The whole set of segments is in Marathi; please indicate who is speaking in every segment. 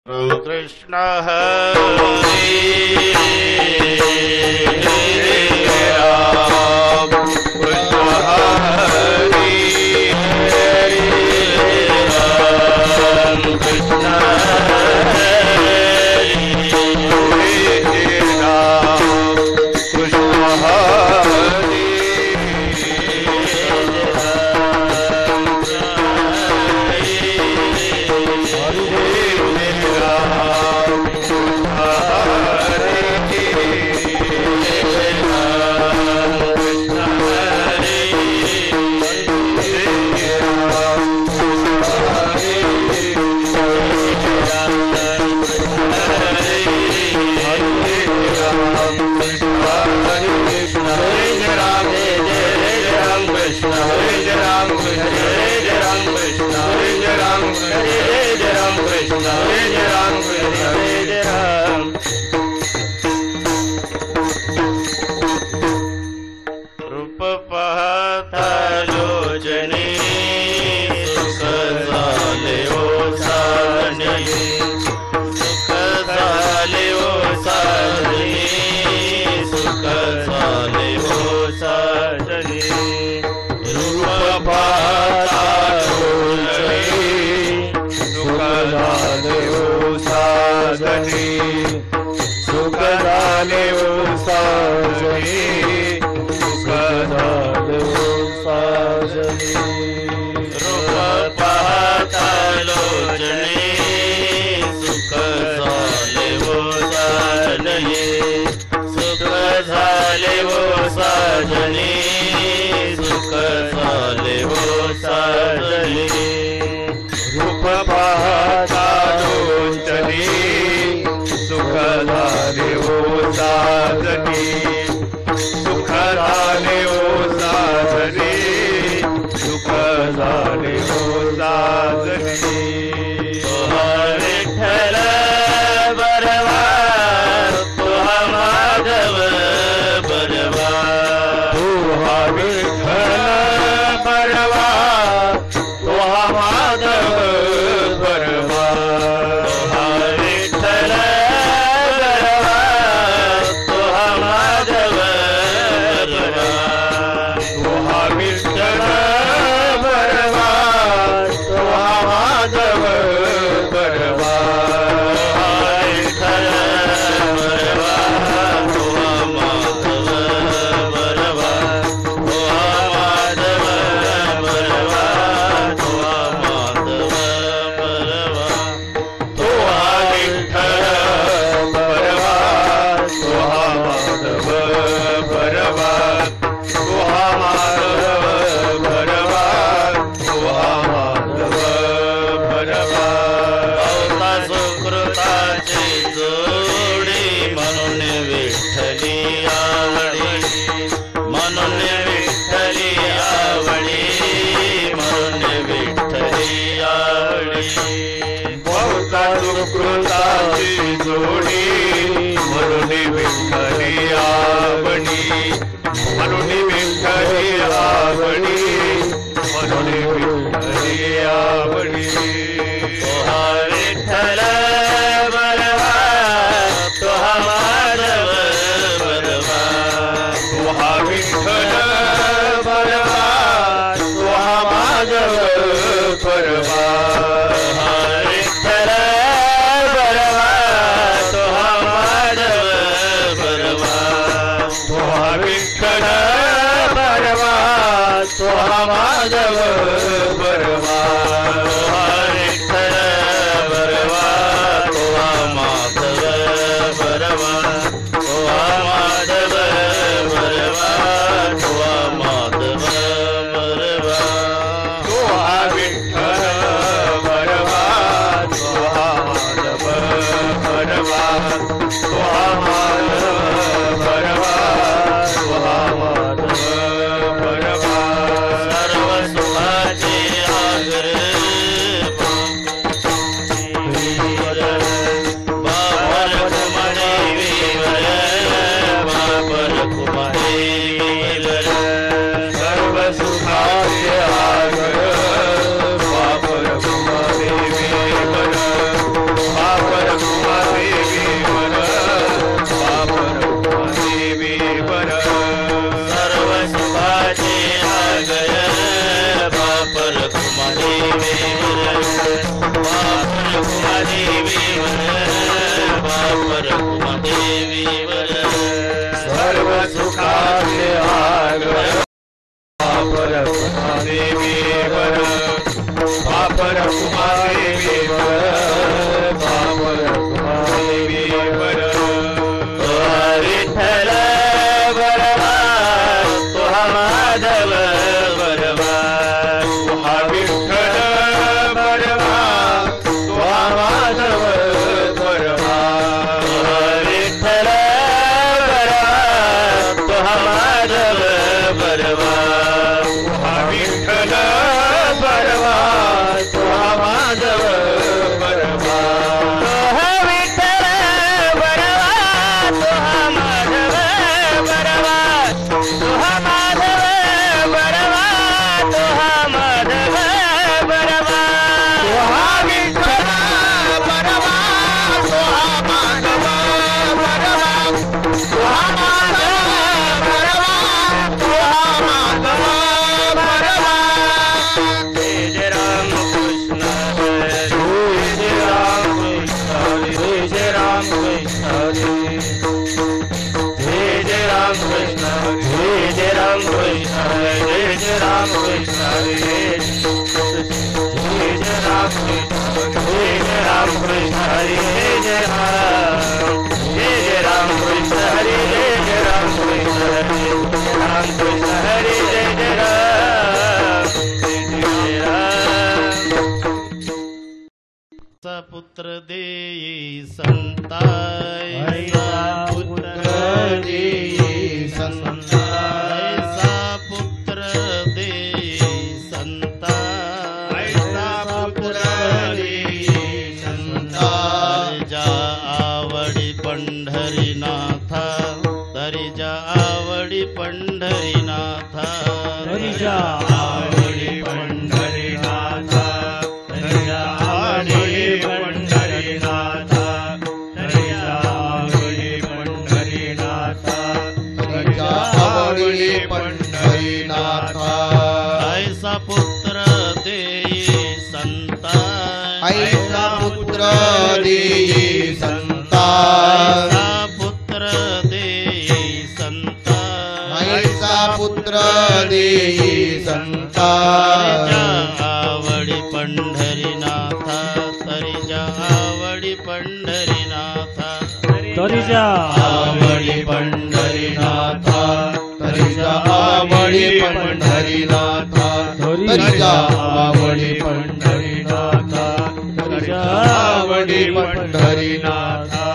Speaker 1: कृष्ण हरे राम कृष्ण हरे राम कृष्ण हरे राम कृष्ण हरे रूप पाहता लोचने सुख झाले ओ साजने सुख झाले ओ साजने सुख झाले ओ साजने रूप पाहता लोचने सुख झाले ओ साजने सुख झाले ओ साजने रूप पाहता लोचने सुख झाले वो साजने सुख झाले वो साजने सुख झाले वो साजने रूप पाहता लोचने सुख झाले वो साजने सुख झाले ओ साजने सुख झाले ओ साजने विठ्ठल बरवा तुहा माधव बरवा तुहा विठ्ठल बरवा तुहा माधव बरवा तुहा विठ्ठल बरवा तुहा माधव तुहा विठ्ठल बरवा तुहा माधव बरवा विठ्ठल बरवा तुहा माधव बरवा तुहा माधव बरवा तुहा माधव बरवा तुहा विठ्ठल बरवा तुहा माधव बरवा तुहा माधव बरवा तुहा माधव बरवा पावता सुकृताची जोडी म्हणून विठ्ठली आवडी म्हणून विठ्ठली आवडी म्हणून विठ्ठली आवडी पावता सुकृताची जोडी म्हणून विठ्ठली आवडी म्हणून विठ्ठली आवडी म्हणून विठ्ठली आवडी तुहा विठ्ठल बरवा तुहा माधव बरवा तुहा विठ्ठल बरवा तुहा माधव बरवा तुहा विठ्ठल बरवा तुहा देवीवर वापर उमा देवीवर सर्व सुखाचे आगर वापर उमा देवीवर वापर उमा देवीवर वापर उमा देवीवर विठ्ठल बरवा तुहा माधव बरवा तुहा विठ्ठल बरवा तुहा माधव बरवा विठ्ठल बरवा तुहा माधव बरवा तुहा विठ्ठल बरवा तुहा माधव बरवा तुहा विठ्ठल बरवा तुहा माधव बरवा तुहा माधव बरवा तुहा माधव बरवा तुहा विठ्ठल बरवा तुहा माधव बरवा तुहा माधव बरवा तुहा माधव बरवा जय राम कृष्ण जय राम कृष्ण जय राम कृष्ण जय राम कृष्ण जय राम कृष्ण जय राम कृष्ण जय राम कृष्ण जय राम कृष्ण हरे जय राम कृष्ण हरे जय राम कृष्ण हरे राम कृष्ण हरे जय राम पुत्र देई संताय पुत्र देई संताय पुत्र देई संताय पुत्र देई संताय जा आवडी पंढरीनाथा तरी जा आवडी पंढरीनाथा तरी जा आवडी पंढरीनाथा तरी जा आवडी पंढरीनाथा तरी जा आवडी पंढरीनाथा तरी जा आवडी पंढरीनाथा ऐसा पुत्र देई संताय ऐसा पुत्र देई संताय ऐसा पुत्र देई संताय ऐसा पुत्र देई संताय आवडी पंढरीनाथा तरी जा आवडी पंढरीनाथा तरी जा आवडी पंढरीनाथा तरी जा आवडी पंढरीनाथा तरी जा आवडी पंढरीनाथा तरी जा आवडी पंढरीनाथा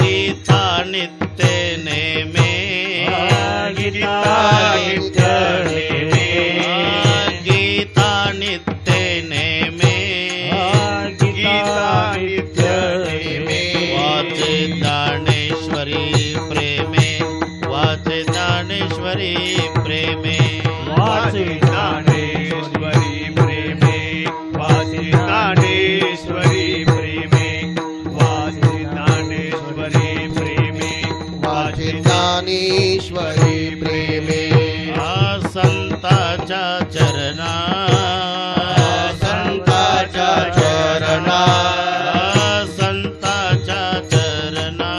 Speaker 1: गीता नित्य नेमे गीता नित्य नेमे गीता नित्य नेमे गीता नित्य नेमे वाचे ज्ञानेश्वरी प्रेमे वाचे ज्ञानेश्वरी प्रेमे वाचे ज्ञानेश्वरी प्रेमे वाचे ज्ञानेश्वरी प्रेमे वाचे ज्ञानेश्वरी प्रेमे वाचे ज्ञानेश्वरी प्रेमे संताच्या चरणा संताच्या चरणा संताच्या चरणा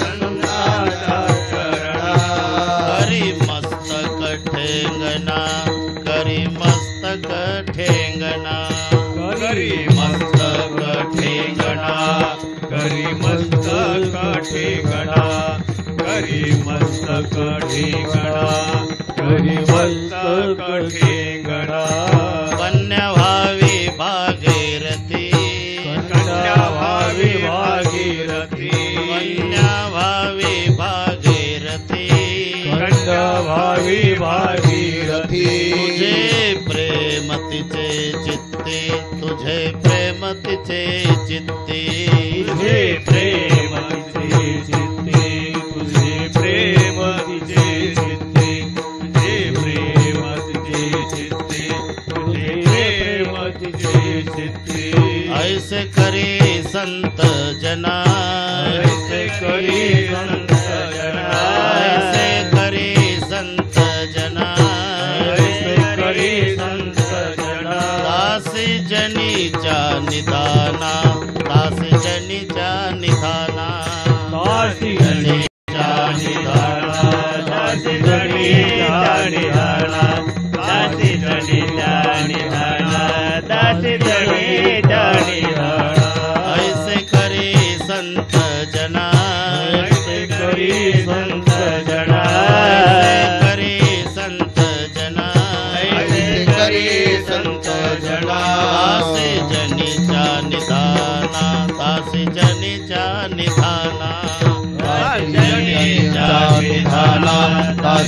Speaker 1: संताच्या चरणा करी मस्तक ठेंगना करी मस्तक ठेंगना करी मस्तक ठेंगना करी मस्तक ठेंगना करी मस्तक ठेंगना करी मस्तक ठेंगना कन्या भावी भागीरथी कन्या भावी भागीरथी कन्या भावी भागीरथी कन्या भावी भागीरथी तुझे प्रेम तिचे चित्ते तुझे प्रेम तिचे चित्ते तुझे प्रेम तिचे चित्ते तुझे प्रेम तिचे चित्ते तुझे प्रेम तिचे चित्ते तुझे प्रेम तिचे चित्ते ऐसे करे संत जना ऐसे करे संत जना ऐसे करे संत जना ऐसे करे संत जना दासी जनीच्या निदान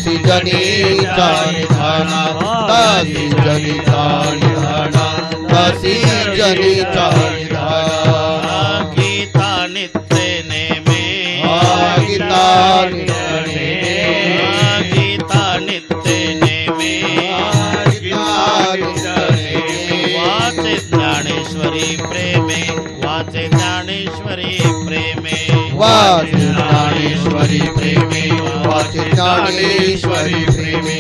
Speaker 2: दासी जनीचा निधाना दासी जनीचा निधाना दासी जनीचा निधाना
Speaker 1: गीता नित्य नेमे
Speaker 2: गीता नित्य
Speaker 1: गीता नित्य नेमे वाचे ज्ञानेश्वरी प्रेमे वाचे ज्ञानेश्वरी प्रेमे
Speaker 2: वाचे ज्ञानेश्वरी प्रेमे वाचे ज्ञानेश्वरी प्रेमे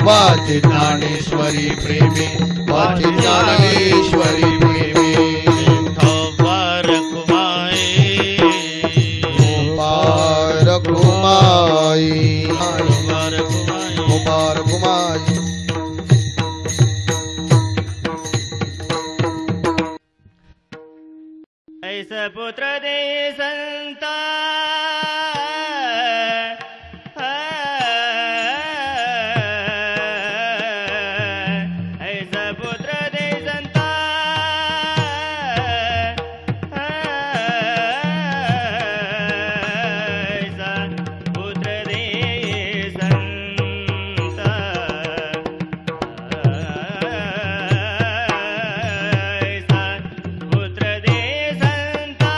Speaker 2: वाचे ज्ञानेश्वरी प्रेमे वाचे ज्ञानेश्वरी प्रेमे
Speaker 1: गोपार कुमाई
Speaker 2: गोपार कुमाई
Speaker 1: गोपार कुमाई
Speaker 2: गोपार कुमाई
Speaker 1: ऐसा पुत्र दे संता ऐसा पुत्र दे संता ऐसा पुत्र दे संता ऐसा पुत्र दे संता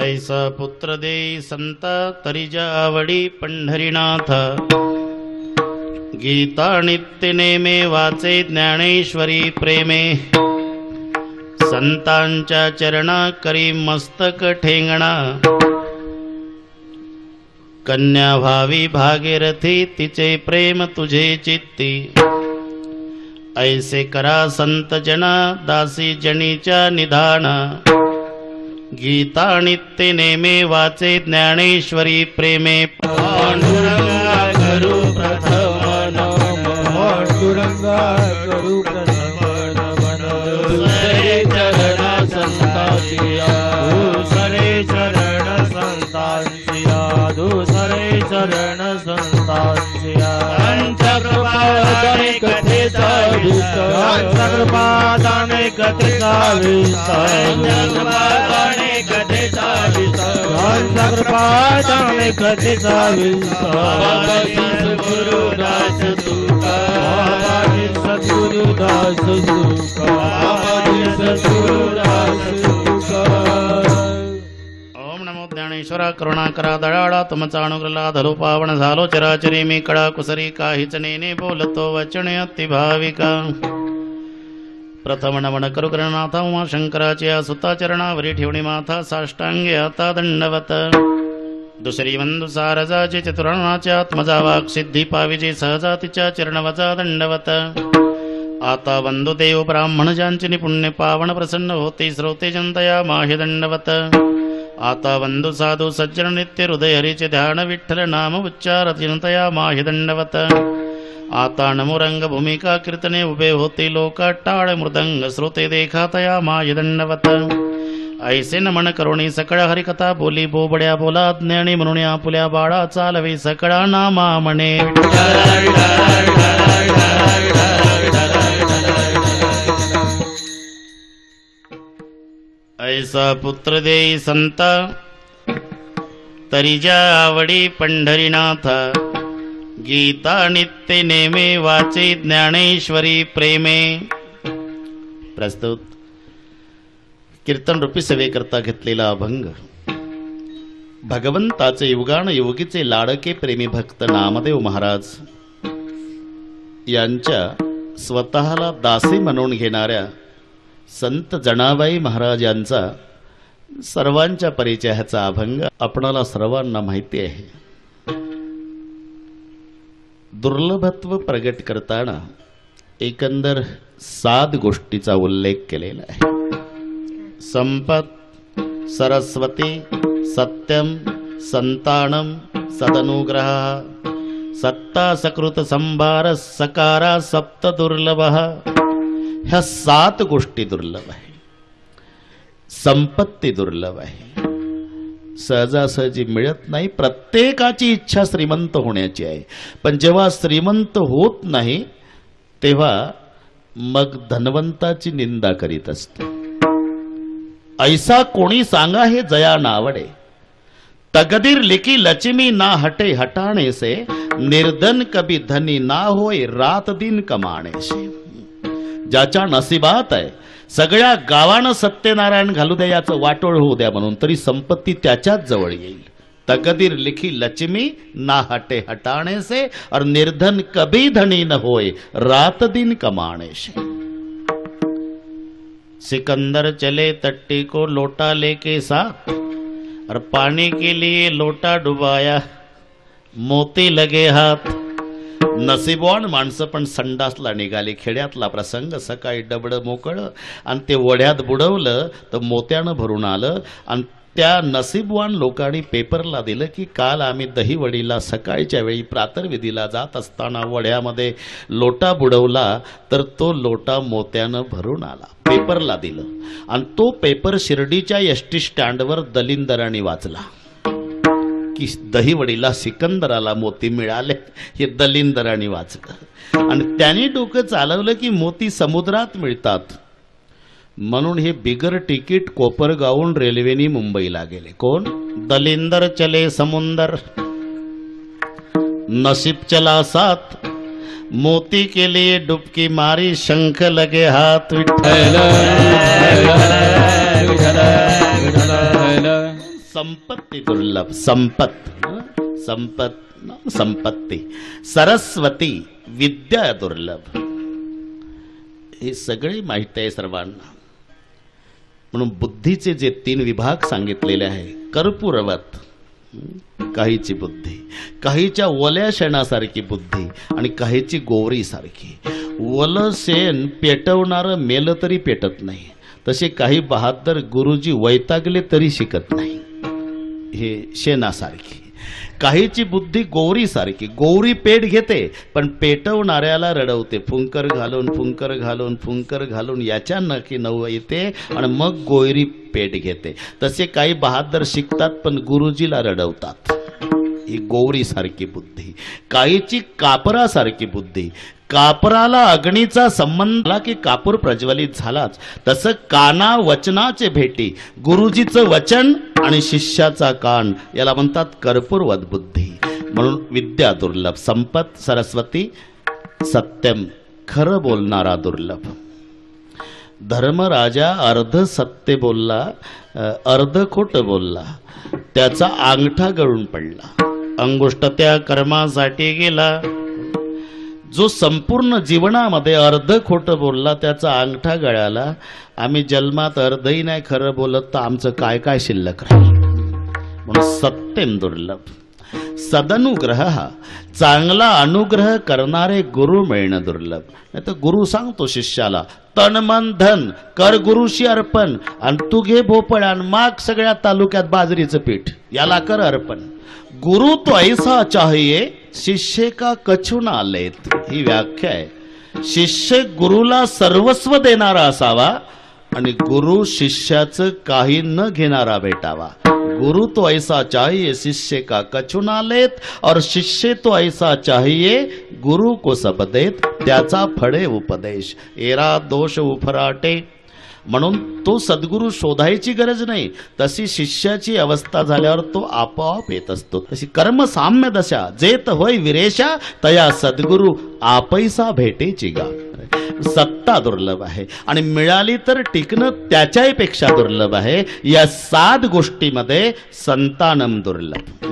Speaker 1: ऐसा पुत्र देई संता तरिजा आवडी पंढरीनाथ गीता नित्य नेमे वाचे ज्ञानेश्वरी प्रेमे संतांच्या चरणा करी मस्तक ठेंगणा कन्या भावी भागीरथी तिचे प्रेम तुझे चित्ती ऐसे करा संत जना दासी जनीच्या निधान गीता नित्य नेमे वाचे ज्ञानेश्वरी प्रेमे
Speaker 2: पांडुरंगा करू प्रथम नमन पांडुरंगा करू प्रथम नमन दुसरे चरण संतांसिया दुसरे चरण संतांसिया दुसरे चरण संतांसिया पंचकृपादाने कथेचा विस्तार पंचकृपादाने कथेचा विस्तार पंचकृपादाने कथेचा विस्तार पंचकृपादाने कथेचा विस्तार सद्गुरुदास तुका सद्गुरुदास तुका सद्गुरुदास तुका
Speaker 1: ज्ञानेश्वरा करुणाकरा दडाळा तुमचा अनुग्रला धरू पावन झालो चराचरी मी कळा कुसरी काहीच नेने बोलतो वचने अति भाविका प्रथम नमन करू गणनाथा उमा शंकराच्या सुता चरणावरी ठेवणी माथा साष्टांगे आता दंडवत दुसरी वंदु सारजाचे चतुर्णाच्या आत्मजा वाक सिद्धी पाविजे सहजा तिच्या चरणवजा दंडवत आता वंदु देव ब्राह्मण ज्यांचे निपुण्य पावन प्रसन्न होते श्रोते जनतया माहे दंडवत आता वंदु साधू सज्जन नित्य हृदय हरीचे ध्यान विठ्ठल नाम उच्चार जनतया माहे दंडवत आता नमो रंग भूमिका कीर्तने उभे होते लोक टाळ मृदंग श्रोते देखातया माहे दंडवत ऐसे नमन करुणी सकळा हरिकथा बोली बोबड्या बोला ज्ञानी म्हणून आपुल्या बाळा चालवे सकळा नामा म्हणे ऐसा पुत्र देई संत तरिजा आवडी पंढरीनाथ गीता नित्य नेमे वाचे ज्ञानेश्वरी प्रेमे. प्रस्तुत कीर्तन रूपी सेवेकरता घेतलेला अभंग. भगवंताचे युगान योगीचे लाडके प्रेमी भक्त नामदेव महाराज यांच्या स्वतःला दासी म्हणून घेणाऱ्या संत जनाबाई महाराज यांचा सर्वांच्या परिचयाचा अभंग आपणाला सर्वांना माहिती आहे. दुर्लभत्व प्रगट करताना एकंदर 7 गोष्टीचा उल्लेख केलेला आहे. संपत, सरस्वती, सत्यम, संतानम, सदनुग्रह, सत्ता, सकृत, संभार, सकारा, सप्त दुर्लभ. ह्या 7 गोष्टी दुर्लभ आहे. संपत्ती दुर्लभ आहे, सहजासहजी मिळत नाही. प्रत्येकाची इच्छा श्रीमंत होण्याची आहे, पण जेव्हा श्रीमंत होत नाही तेव्हा मग धनवंताची निंदा करीत असतो. ऐसा कोणी सांगा हे जया नावडे, तकदीर लिखी लक्ष्मी ना हटे हटाने से, निर्धन कभी धनी ना होय रात दिन कमाणे से. ज्याच्या नशिबात आहे सगळ्या गावानं सत्यनारायण घालू द्या, याचं वाटोळ होऊ द्या म्हणून, तरी संपत्ती त्याच्याच जवळ येईल. तकदीर लिखी लक्ष्मी ना हटे हटाने से, और निर्धन कभी धनी न होय रात दिन कमाने से. सिकंदर चले तट्टी को लोटा लेके साथ, और पानी के लिए लोटा डुबाया, मोती लगे हाथ. नसीबवान माणसं पण संडासला निघाली. खेड्यातला प्रसंग. सकाळी डबड मोकळं आणि ते वड्यात बुडवलं तर मोत्यानं भरून आलं. आणि त्या नसीबवान लोकांनी पेपरला दिलं की काल आम्ही दहीवडीला सकाळच्या वेळी प्रातर्विधीला जात असताना वड्यामध्ये लोटा बुडवला तर तो लोटा मोत्यानं भरून आला. पेपरला दिलं आणि तो पेपर शिर्डीच्या एसटी स्टँडवर दलिंदरांनी वाचला की दहीवडीला सिकंदराला मोती मिळाले. हे दलिंदरांनी वाचलं आणि त्यांनी डोकं चालवलं की मोती समुद्रात मिळतात म्हणून हे बिगर तिकीट कोपरगावून रेल्वेनी मुंबईला गेले. कोण? दलिंदर चले समुंदर, नसीब चला साथ, मोती के लिए डुबकी मारी, शंख लगे हाथ. विठ्ठल संपत्ती दुर्लभ. संपत्ती. सरस्वती विद्या दुर्लभ. हे सगळे माहिती आहे सर्वांना. म्हणून बुद्धीचे जे 3 विभाग सांगितलेले आहे. कर्पूरवत काहीची बुद्धी, काहीच्या ओल्या शेणासारखी बुद्धी आणि काहीची गोवरी सारखी. ओलं शेण पेटवणारं मेलं तरी पेटत नाही, तसे काही बहादर गुरुजी वैतागले तरी शिकत नाही. हे शेणासारखी. काहीची बुद्धी गोवरी सारखी. गोवरी पेट घेते पण पेटवणाऱ्याला रडवते. फुंकर घालून याच्या नक्की नव येते आणि मग गोयरी पेट घेते. तसे काही बहादर शिकतात पण गुरुजीला रडवतात. ही गोवरी सारखी बुद्धी. काहीची कापरासारखी बुद्धी. कापराला अग्नीचा संबंध आला की कापूर प्रज्वलित झालाच. तसं काना वचनाचे भेटी. गुरुजीचं वचन आणि शिष्याचा कान याला म्हणतात कर्पूरवत बुद्धी. म्हणून विद्या दुर्लभ. संपत सरस्वती. सत्यम खरं बोलणारा दुर्लभ. धर्मराजा अर्ध सत्य बोलला, अर्ध खोट बोलला, त्याचा अंगठा गळून पडला. अंगुष्ठ त्या कर्मासाठी गेला. जो संपूर्ण जीवनामध्ये अर्ध खोटं बोलला त्याचा अंगठा गळाला. आम्ही जन्मात अर्धही नाही खरं बोलत तर आमचं काय काय शिल्लक राहील. म्हणून सत्यम दुर्लभ. सदनुग्रह, चांगला अनुग्रह करणारे गुरु मिळणं दुर्लभ. नाही तर गुरु सांगतो शिष्याला तन मन धन कर गुरुशी अर्पण, आणि तू घे भोपळ आणि माग सगळ्या तालुक्यात बाजरीचं पीठ, याला कर अर्पण. गुरु तो ऐसा चाहिए शिष्य का कछु ना लेत, ही व्याख्या आहे. शिष्य गुरुला सर्वस्व देणारा असावा आणि गुरु शिष्याचं काही न घेणारा भेटावा. गुरु तो ऐसा चाहिए शिष्य का कछु ना लेत, और शिष्य तो ऐसा चाहिए गुरु को सब देत, त्याचा फळे उपदेश. एरा दोष उफराटे. म्हणून तो सद्गुरू शोधायची गरज नाही, तशी शिष्याची अवस्था झाल्यावर तो आपोआप येत असतो. तशी कर्म साम्य दशा जेत होय विरेशा, तया सद्गुरू आपैसा भेटेची गा. सत्ता दुर्लभ आहे आणि मिळाली तर टिकणं त्याच्याही पेक्षा दुर्लभ आहे. या 7 गोष्टीमध्ये संतानम दुर्लभ.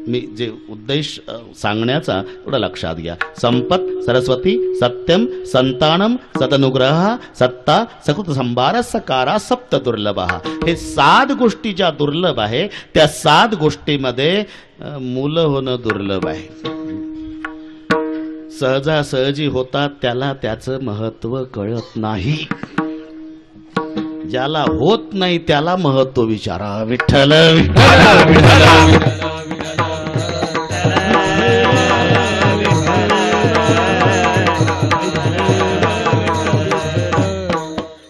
Speaker 1: मी जे उद्देश सांगण्याचा थोडं लक्षात घ्या. संपत, सरस्वती, सत्यम, संतानम, सदनुग्रह, सत्ता, सकृत संभार, सकारा, सप्त दुर्लभ. हे 7 गोष्टी ज्या दुर्लभ आहे त्या 7 गोष्टीमध्ये मुलं होणं दुर्लभ आहे. सहजासहजी होतात त्याला त्याचं महत्व कळत नाही. ज्याला होत नाही त्याला महत्व विचारा. विठ्ठल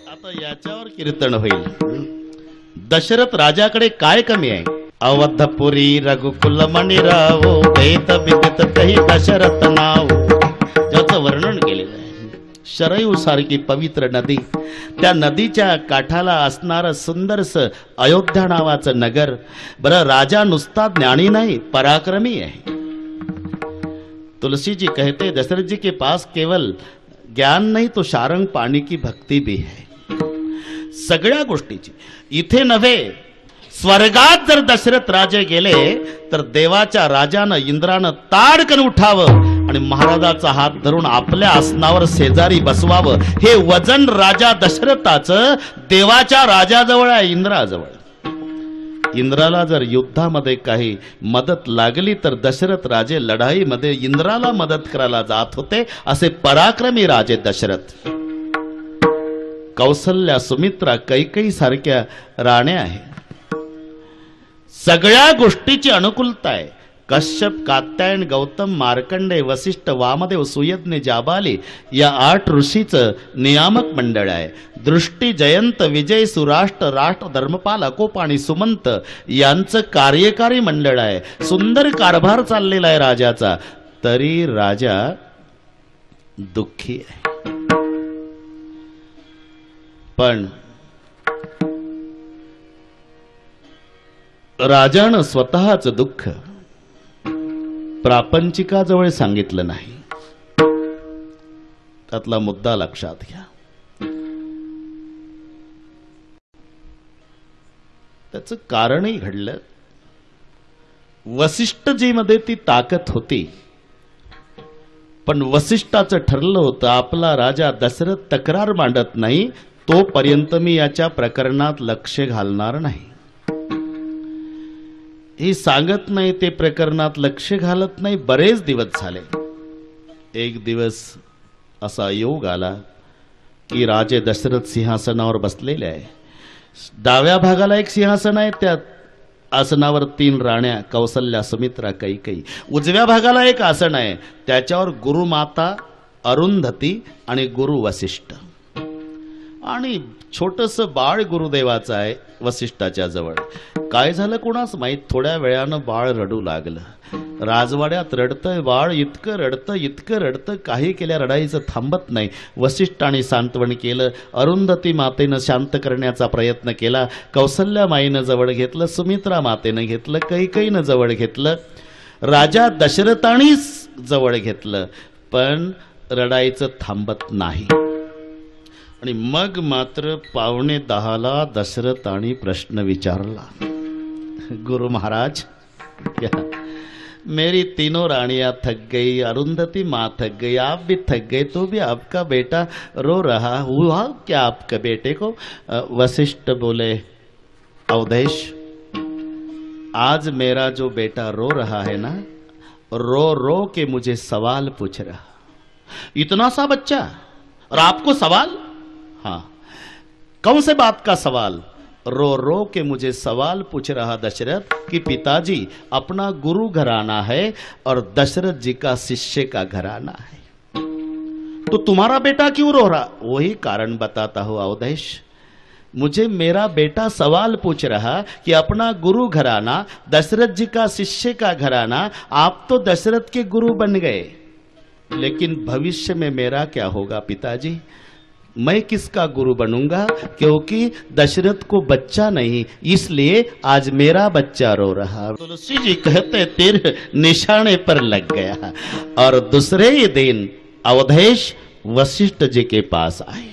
Speaker 1: आता याच्यावर कीर्तन होईल. दशरथ राजाकडे काय कमी आहे? अवधपुरी रघुकुल मणिराव, वेद विदित कही दशरथ नाव, ज्याचं वर्णन केलेलं आहे. शरयू सारखी पवित्र नदी, त्या नदीच्या काठाला असणारं सुंदरस अयोध्या नावाचं नगर. बरं, राजा नुसता ज्ञानी नाही, पराक्रमी आहे. तुलसी जी कहते दशरथ जी के पास केवल ज्ञान नहीं तो शारंग पाणी की भक्ती भी है. सगळ्या गोष्टीची इथे नव्हे, स्वर्गात जर दशरथ राजे गेले तर देवाच्या राजानं इंद्रानं ताडकन उठावं आणि महाराजाचा हात धरून आपल्या आसनावर शेजारी बसवावं. हे वजन राजा दशरथाचं देवाच्या राजाजवळ आहे, इंद्राजवळ. इंद्राला जर युद्धामध्ये काही मदत लागली तर दशरथ राजे लढाईमध्ये इंद्राला मदत करायला जात होते. असे पराक्रमी राजे दशरथ. कौसल्या, सुमित्रा, कैकेयी सारख्या राण्या आहेत. सगळ्या गोष्टीची अनुकूलता आहे. कश्यप, कात्यायन, गौतम, मार्कंडे, वसिष्ठ, वामदेव, सुयज्ञ, जाबाली या 8 ऋषीचं नियामक मंडळ आहे. दृष्टी, जयंत, विजय, सुराष्ट्र, राष्ट्र, धर्मपाल, अकोप आणि सुमंत यांचं कार्यकारी मंडळ आहे. सुंदर कारभार चाललेला आहे राजाचा. तरी राजा दुःखी आहे. पण राजानं स्वतःच दुःख प्रापंचिकाजवळ सांगितलं नाही. त्यातला मुद्दा लक्षात घ्या. त्याचं कारणही घडलं. वसिष्ठजीमध्ये ती ताकद होती, पण वसिष्ठाचं ठरलं होतं आपला राजा दशरथ तक्रार मांडत नाही तोपर्यंत मी याच्या प्रकरणात लक्ष घालणार नाही. हे सांगत नाही, ते प्रकरणात लक्ष घालत नाही. बरेच दिवस झाले. एक दिवस असा योग आला की राजे दशरथ सिंहासनावर बसलेले आहे. डाव्या भागाला एक सिंहासन आहे, त्या आसनावर 3 राण्या कौसल्या, सुमित्रा, कैकेयी. उजव्या भागाला एक आसन आहे, त्याच्यावर गुरुमाता अरुंधती आणि गुरु वसिष्ठ. आणि छोटस बाळ गुरुदेवाचं आहे वसिष्ठाच्या जवळ. काय झालं कोणास माहीत, थोड्या वेळानं बाळ रडू लागलं. राजवाड्यात रडतंय बाळ, इतकं रडतं, काही केल्या रडाईचं थांबत नाही. वसिष्ठाने सांत्वन केलं, अरुंधती मातेनं शांत करण्याचा प्रयत्न केला, कौसल्या माईनं जवळ घेतलं, सुमित्रा मातेनं घेतलं, कैकेयीनं जवळ घेतलं, राजा दशरथाने जवळ घेतलं, पण रडाईचं थांबत नाही. आणि मग मात्र 9:45 दशरथाने प्रश्न विचारला. गुरु महाराज, मेरी तीनों रानियां थक गई, अरुंधति माँ थक गई, आप भी थक गए, तो भी आपका बेटा रो रहा हुआ क्या आपके बेटे को? वशिष्ठ बोले, अवधेश आज मेरा जो बेटा रो रहा है ना, रो रो के मुझे सवाल पूछ रहा। इतना सा बच्चा और आपको सवाल? हाँ, कौन से बात का सवाल? रो रो के मुझे सवाल पूछ रहा दशरथ कि पिताजी अपना गुरु घराना है और दशरथ जी का शिष्य का घराना है, तो तुम्हारा बेटा क्यों रो रहा? वही कारण बताता हूं अवधेश। मुझे मेरा बेटा सवाल पूछ रहा कि अपना गुरु घराना, दशरथ जी का शिष्य का घराना, आप तो दशरथ के गुरु बन गए, लेकिन भविष्य में मेरा क्या होगा पिताजी? मैं किसका गुरु बनूंगा? क्योंकि दशरथ को बच्चा नहीं, इसलिए आज मेरा बच्चा रो रहा। तुलसी जी कहते तेरे निशाने पर लग गया। और दूसरे ही दिन अवधेश वशिष्ठ जी के पास आए।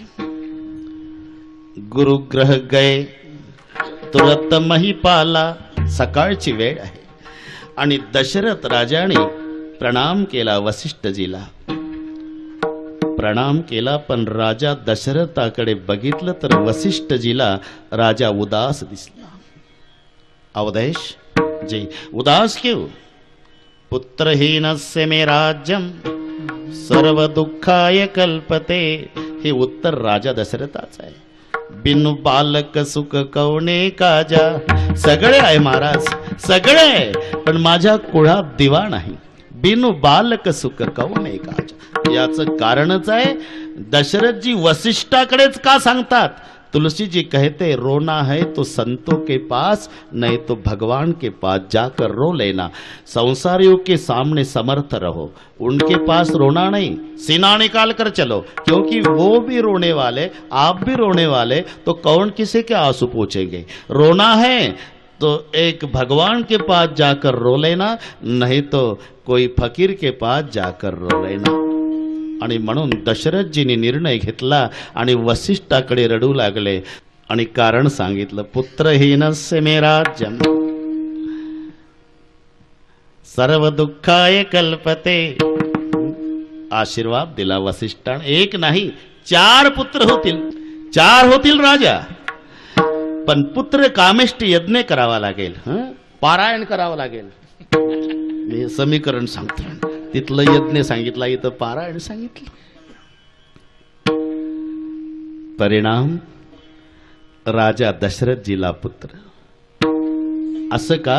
Speaker 1: गुरुग्रह गए, तुरंत महिपाला, सकाळची वेळ आहे आणि दशरथ राजाने प्रणाम केला वसिष्ठजीला। प्रणाम केला, पण राजा दशरथाकडे बघितलं तर वसिष्ठजीला राजा उदास दिसला। अवधेश जी उदास क्यों? पुत्रहीनस्य मे राज्यम सर्व दुःखाय कल्पते। हे उत्तर राजा दशरथाचं आहे। बिनु बालक सुख कवणे काजा। सगळे आहे महाराज, सगळे आहे, पण माझ्या कुळात दिवा नाही। बिनु बालक सुख कवणे काजा। याचं कारणच आहे दशरथजी वशिष्ठाकडेच का सांगतात? तुलसी जी कहते रोना है तो संतों के पास, नहीं तो भगवान के पास जाकर रो लेना। संसारियों के सामने समर्थ रहो, उनके पास रोना नहीं, सीना निकाल कर चलो, क्योंकि वो भी रोने वाले, आप भी रोने वाले, तो कौन किसी के आंसू पूछेंगे? रोना है तो एक भगवान के पास जाकर रो लेना, नहीं तो कोई फकीर के पास जाकर रो लेना। आणि म्हणून दशरथजींनी निर्णय घेतला आणि वसिष्ठाकडे रडू लागले आणि कारण सांगितलं। पुत्रहीनस्य मे राज्यम सर्व दुःखाय कल्पते। आशीर्वाद दिला वसिष्ठाने। एक नाही 4 पुत्र होतील, 4 होतील राजा, पण पुत्र कामेष्टी यज्ञ करावा लागेल, पारायण करावं लागेल। मी समीकरण सांगतो, तिथलं यज्ञ सांगितला, इथं पारायण सांगितलं। परिणाम राजा दशरथजीला पुत्र। असं का?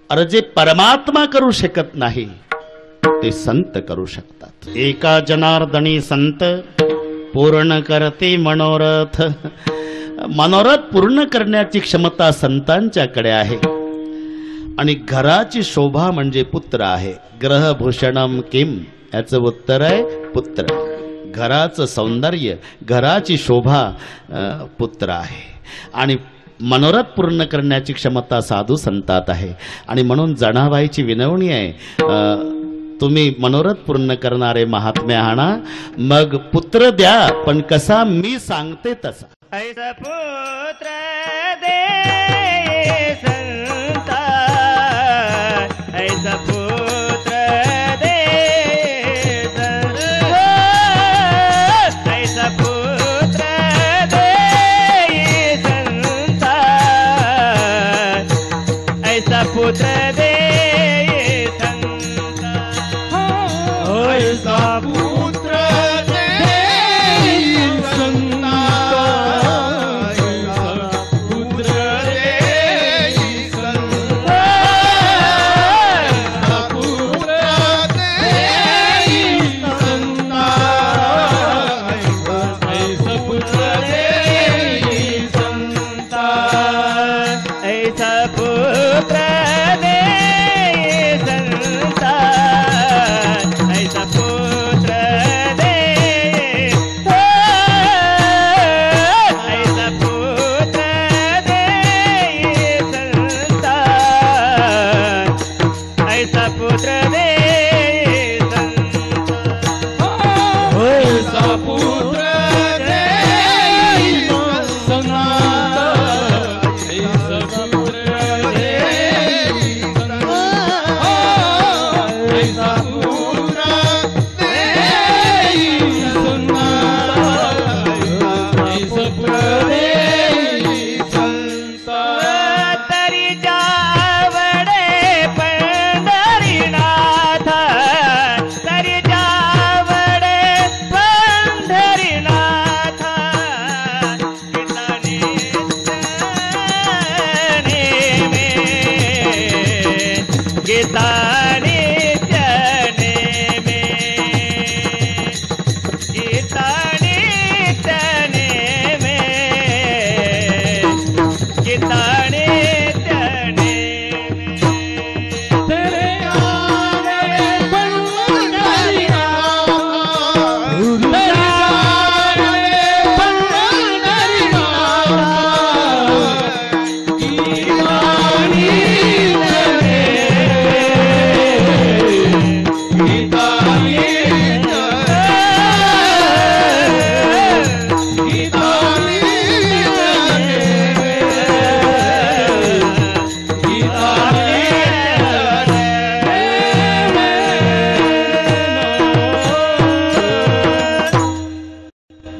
Speaker 1: अरे जे परमात्मा करू शकत नाही ते संत करू शकतात। एका जनार्दनी संत पूर्ण करते मनोरथ। मनोरथ पूर्ण करण्याची क्षमता संतांच्याकडे आहे आणि घराची शोभा म्हणजे पुत्र आहे। ग्रहभूषणम किम, याचं उत्तर आहे पुत्र। घराचं सौंदर्य, घराची शोभा पुत्र आहे आणि मनोरथ पूर्ण करण्याची क्षमता साधू संतात आहे। आणि म्हणून जनाबाईची विनवणी आहे, तुम्ही मनोरथ पूर्ण करणारे महात्मे आणा, मग पुत्र द्या, पण कसा? मी सांगते तसा।
Speaker 3: ऐसा पुत्र दे संता, ऐसा पुत्र दे संता, ऐसा पुत्र दे संता, ऐसा पुत्र दे संता, ऐसा पुत्र दे संता, तरी जा गीता नित्य नेमे गीता नित्य नेमे गीता नित्य नेमे
Speaker 2: तेरे आगे पंडरिया तेरे आगे पंडरिया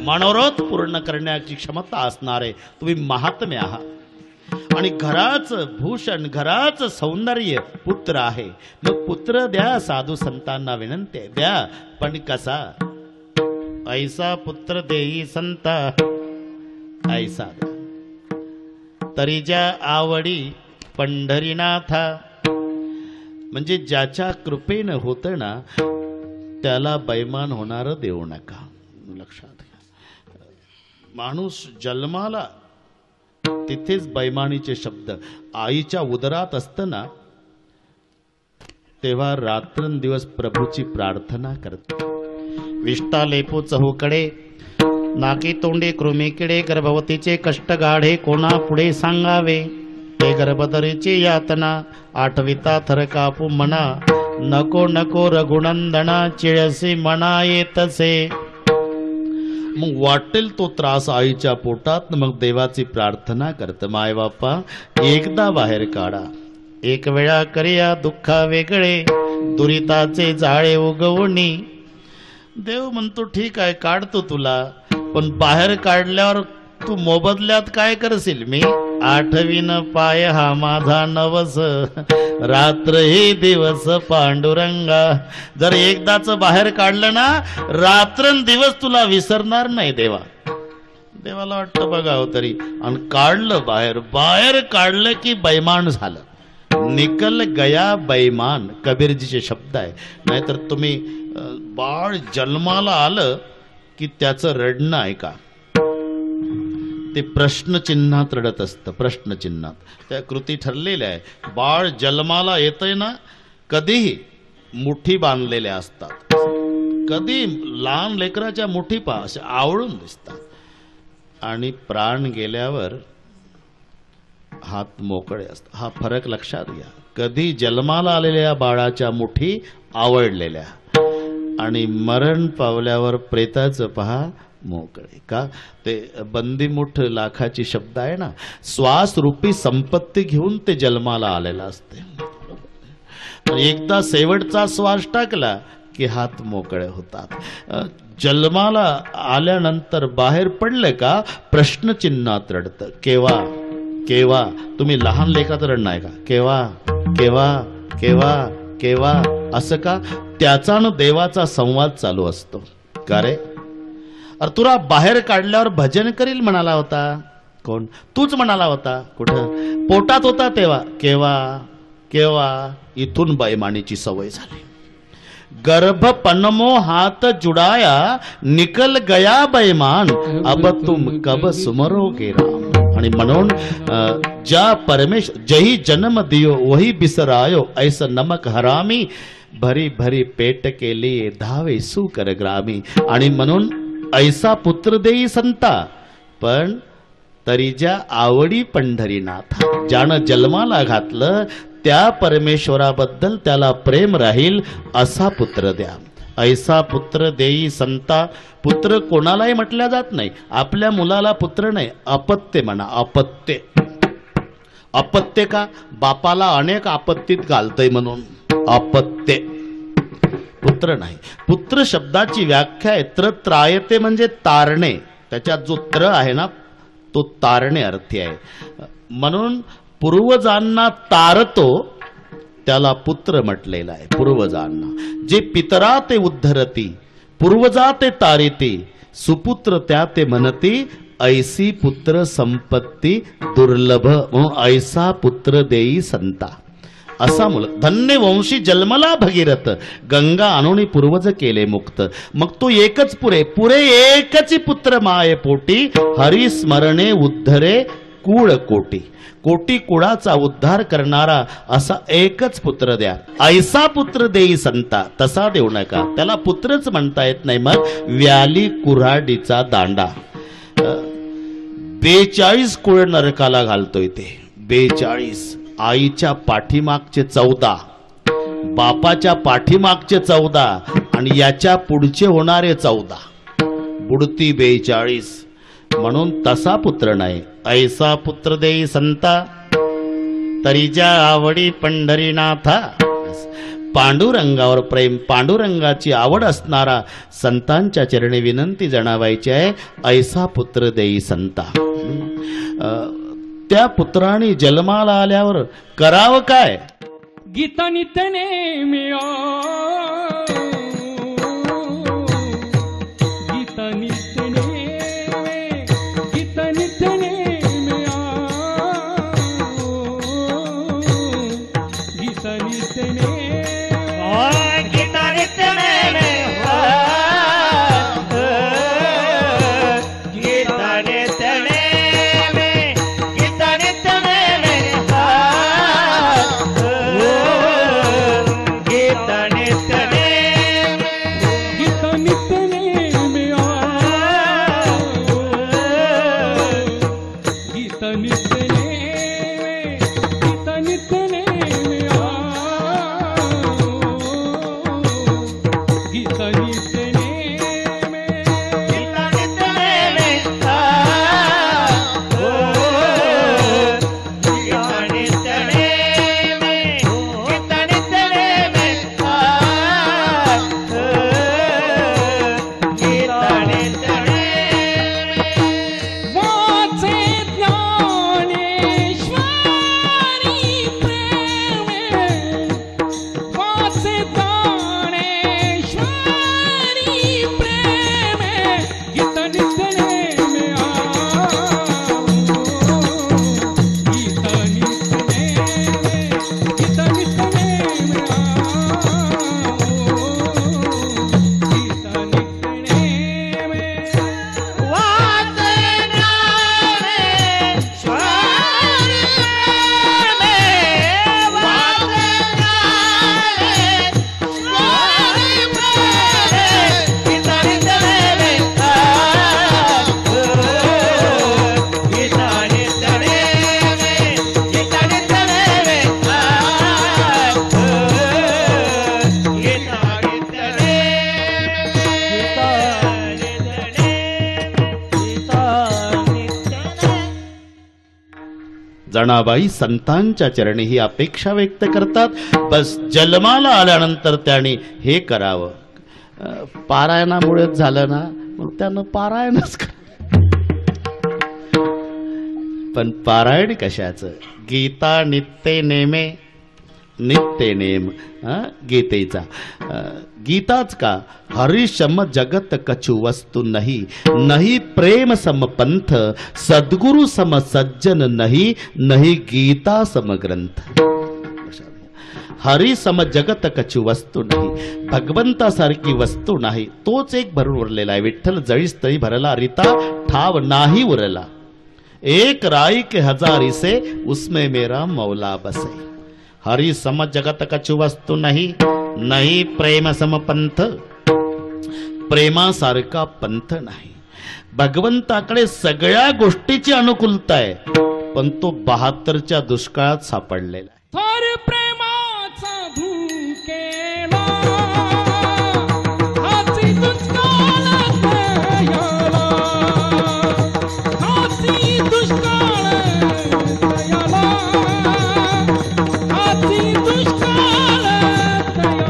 Speaker 1: मनोरथ पूर्ण करण्याची क्षमता असणारे तुम्ही महात्मे आहात आणि घराचं भूषण घराचं सौंदर्य पुत्र आहे. मग पुत्र द्या, साधू संतांना विनंती आहे, द्या, पण कसा? ऐसा पुत्र देई संता ऐसा द्या. तरी ज्या आवडी पंढरीनाथा, म्हणजे ज्याच्या कृपेनं होतं ना त्याला बैमान होणार देऊ नका. लक्षात घ्या, माणूस जन्माला तिथेच बैमानीचे शब्द. आईच्या उदरात असताना तेव्हा रात्रंदिवस प्रभूची प्रार्थना करते. विष्टा लेपू चहूकडे, नाकी तोंडी कृमीकिडे, गर्भवतीचे कष्ट गाढे कोणा पुढे सांगावे. ते गर्भदरीची यातना आठविता थर कापू मना. नको नको रघुनंदना चिळसी मना येतसे. मग वाटेल तो त्रास आईच्या पोटात, मग देवाची प्रार्थना करत, माय बाप्पा एकदा बाहेर काढा. एक वेळा करिया दुःखा वेगळे, दुरिताचे जाळे उगवणी. देव म्हणतो ठीक आहे काढतो तुला, पण बाहेर काढल्यावर तू मोबदल्यात काय करशील? मी आठवीन पाय हा माझा नवस, रात्र हे दिवस पांडुरंगा. जर एकदाच बाहेर काढलं ना, रात्रंदिवस तुला विसरणार नाही देवा. देवाला वाटतं बघावं तरी, आणि काढलं बाहेर. बाहेर काढलं की बैमान झालं. निकल गया बैमान, कबीरजीचे शब्द आहे. नाहीतर तुम्ही बाळ जन्माला आलं की त्याचं रडणं ऐका, ते प्रश्नचिन्हात रडत असतं. प्रश्नचिन्हात त्या कृती ठरलेल्या आहे. बाळ जन्माला येतंय ना, कधीही मुठी बांधलेल्या असतात. कधी लहान लेकराच्या मुठी पहा असे आवळून दिसतात, आणि प्राण गेल्यावर हात मोकळे असतात. हा फरक लक्षात घ्या. कधी जन्माला आलेल्या बाळाच्या मुठी आवळलेल्या, आणि मरण पावल्यावर प्रेताचं पहा मोकळे. का? ते बंदीमुठ लाखाची शब्द आहे ना, श्वास रूपी संपत्ती घेऊन ते जन्माला आलेला असते. एकदा शेवटचा श्वास टाकला की हात मोकळे होतात. जन्माला आल्यानंतर बाहेर पडले का प्रश्नचिन्हात रडतं. केव्हा केव्हा? तुम्ही लहान लेकराचं रडणं आहे का? केव्हा केव्हा केव्हा केव्हा असं का? त्याचा न देवाचा संवाद चालू असतो. का रे? अरे तुला बाहेर काढल्यावर भजन करील म्हणाला होता. कोण? तूच म्हणाला होता. कुठं? पोटात होता तेव्हा. केव्हा केव्हा? इथून बैमानीची सवय झाली. गर्भ पन्मो हात जुडाया, निकल गया बैमान, अब तुम कब सुमरोगे राम. आणि म्हणून ज्या परमेश्वर जही जन्म दियो वही बिसरायो, ऐसा नमक हरामी, भरी भरी पेट के लिए धावे सुकर ग्रामी. आणि म्हणून ऐसा पुत्र देई संता, पण तरी ज्या आवडी पंढरीनाथ. ज्यानं जन्माला घातलं त्या परमेश्वराबद्दल त्याला प्रेम राहील असा पुत्र द्या. ऐसा पुत्र देई संता. पुत्र कोणालाही म्हटल्या जात नाही. आपल्या मुलाला पुत्र नाही, अपत्य म्हणा. अपत्य. अपत्य का? बापाला अनेक आपत्तीत घालतय म्हणून अपत्य. पुत्र नाही. पुत्र शब्दाची व्याख्या आहे त्रायते, म्हणजे तारणे. त्याच्यात जो त्र आहे ना तो तारणे अर्थी आहे. म्हणून पूर्वजांना तारतो त्याला पुत्र म्हटलेला आहे. पूर्वजांना जे पितरा ते उद्धरती, पूर्वजा ते तारिती, सुपुत्र त्या ते म्हणती, ऐसी पुत्र संपत्ती दुर्लभ. म्हणून ऐसा पुत्र देई संता. असा मुल धन्य वंशी जन्मला भगीरथ गंगा आणून पूर्वज केले मुक्त मग तो एकच पुरे एकच पुत्र माये पोटी हरी स्मरणे उद्धरे कुळ कोटी कोटी कुळाचा उद्धार करणारा असा एकच पुत्र द्या ऐसा पुत्र देई संता तसा देऊ नका त्याला पुत्रच म्हणता येत नाही मग व्याली कुऱ्हाडीचा दांडा 42 कुळ नरकाला घालतोय ते 42 आईच्या पाठीमागचे 14 बापाच्या पाठीमागचे 14 आणि याच्या पुढचे होणारे 14 बुडती 42 म्हणून तसा पुत्र नाही ऐसा पुत्र देई संता तरीच्या आवडी पंढरीनाथा पांडुरंगावर प्रेम पांडुरंगाची आवड असणारा संतांच्या चरणी विनंती जणावायची आहे ऐसा पुत्र देई संता त्या पुत्राने जन्माला आल्यावर करावं काय
Speaker 2: गीता नित्य नेम्या गीता नित्य नेमे गीता नित्य नेम्या गीता नित्य नेमे
Speaker 3: गीता नित्य नेमे गीता नित्य नेमे गीता नित्य नेमे गीता नित्य नेमे
Speaker 2: गीता नित्य नेम्या गीता नित्य नेमे गीता नित्य नेम्या गीता नित्य नेमे
Speaker 3: गीता नित्य नेमे गीता नित्य नेमे गीता नित्य नेमे गीता नित्य नेमे
Speaker 2: वाचे ज्ञानेश्वरी प्रेमे वाचे ज्ञानेश्वरी प्रेमे गीता नित्य नेमे गीता नित्य नेमे गीता नित्य नेमे गीता नित्य नेमे
Speaker 3: वाचे ज्ञानेश्वरी प्रेमे वाचे ज्ञानेश्वरी प्रेमे गीता नित्य नेमे गीता नित्य नेमे गीता नित्य नेमे गीता नित्य
Speaker 1: जनाबाई संतांच्या चरणी ही अपेक्षा व्यक्त करतात बस जन्माला आल्यानंतर त्याने हे करावं पारायणामुळेच झालं ना मग त्यानं पारायणच कर पण पारायण कशाचं गीता नित्य नेमे नित्य नेम गीतेचा गीताच का हरिशम जगत कछु वस्तु नहीं नहीं प्रेम सम पंथ सद्गुरु सम सज्जन नहीं नहीं गीता सम ग्रंथ हरी सम जगत कछु वस्तू नाही भगवंतासारखी वस्तू नाही तोच एक भरून उरलेला आहे विठ्ठल जळीस तळी भरला रिता ठाव नाही उरला एक राई के हजारी से उसमें मेरा मौला बसे हरी सम जगत कछु वस्तू नाही नाही प्रेम सम पंथ प्रेमासारखा पंथ नाही भगवंताकडे सगळ्या गोष्टीची अनुकूलता आहे पण तो 72च्या दुष्काळात सापडलेला आहे
Speaker 2: थोर प्रेमाचा भूकेला हाची दुष्काळात याला हाची दुष्काळात याला हाची दुष्काळात याला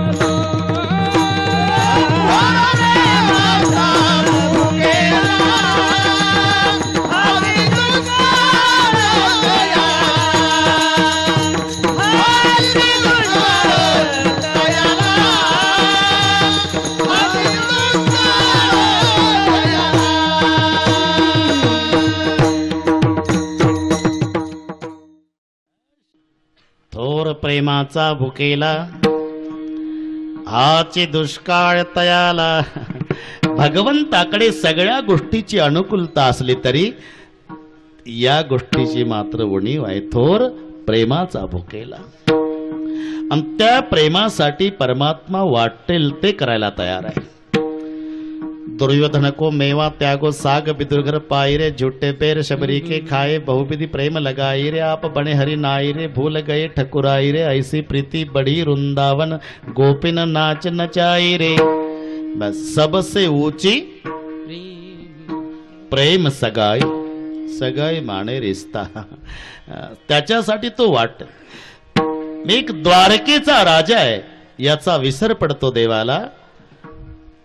Speaker 1: प्रेमाचा भुकेला हाची दुष्काळ तयाला. भगवंताकडे सगळ्या गोष्टीची अनुकूलता असली तरी या गोष्टीची मात्र उणीव आहे. थोर प्रेमाचा भुकेला. आणि त्या प्रेमासाठी परमात्मा वाटेल ते करायला तयार आहे. दुर्योधन को मेवा त्यागो साग बिदुर्घर पाई रे झूठे पैर शबरी के खाए बहुविधि प्रेम लगाई रे आप बने हरि नाई रे भूल गए ठकुराई रे ऐसी प्रीति बड़ी वृंदावन गोपिन नाच नचाई रे. बस सबसे ऊंची प्रेम सगाई. सगाई माने रिश्ता. त्याच्यासाठी तो वाट. मी एक द्वारकेचा राजा आहे याचा विसर पडतो देवाला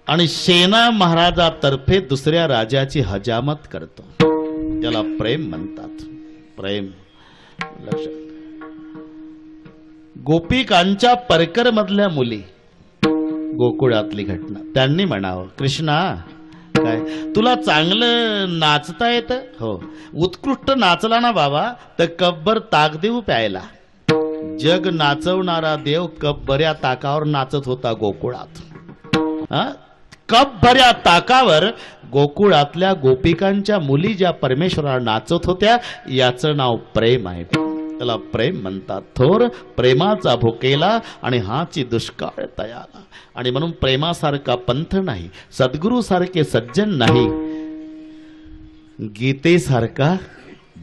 Speaker 1: आणि सेना महाराजातर्फे दुसऱ्या राजाची हजामत करतो. याला प्रेम म्हणतात. प्रेम. लक्षात. गोपिकांच्या परकर मधल्या मुली गोकुळातली घटना. त्यांनी म्हणावं कृष्णा काय तुला चांगलं नाचता येतं. हो उत्कृष्ट नाचला ना बाबा तर कब्बर ताक देऊ प्यायला. जग नाचवणारा देव कप भऱ्या ताकावर नाचत होता गोकुळात. कप भऱ्या ताकावर गोकुळातल्या गोपिकांच्या मुली ज्या परमेश्वराला नाचत होत्या याचं नाव प्रेम आहे. त्याला प्रेम म्हणतात. थोर प्रेमाचा भुकेला आणि हाची दुष्काळ तयाला. आणि म्हणून प्रेमासारखा पंथ नाही, सद्गुरू सारखे सज्जन नाही, गीतेसारखा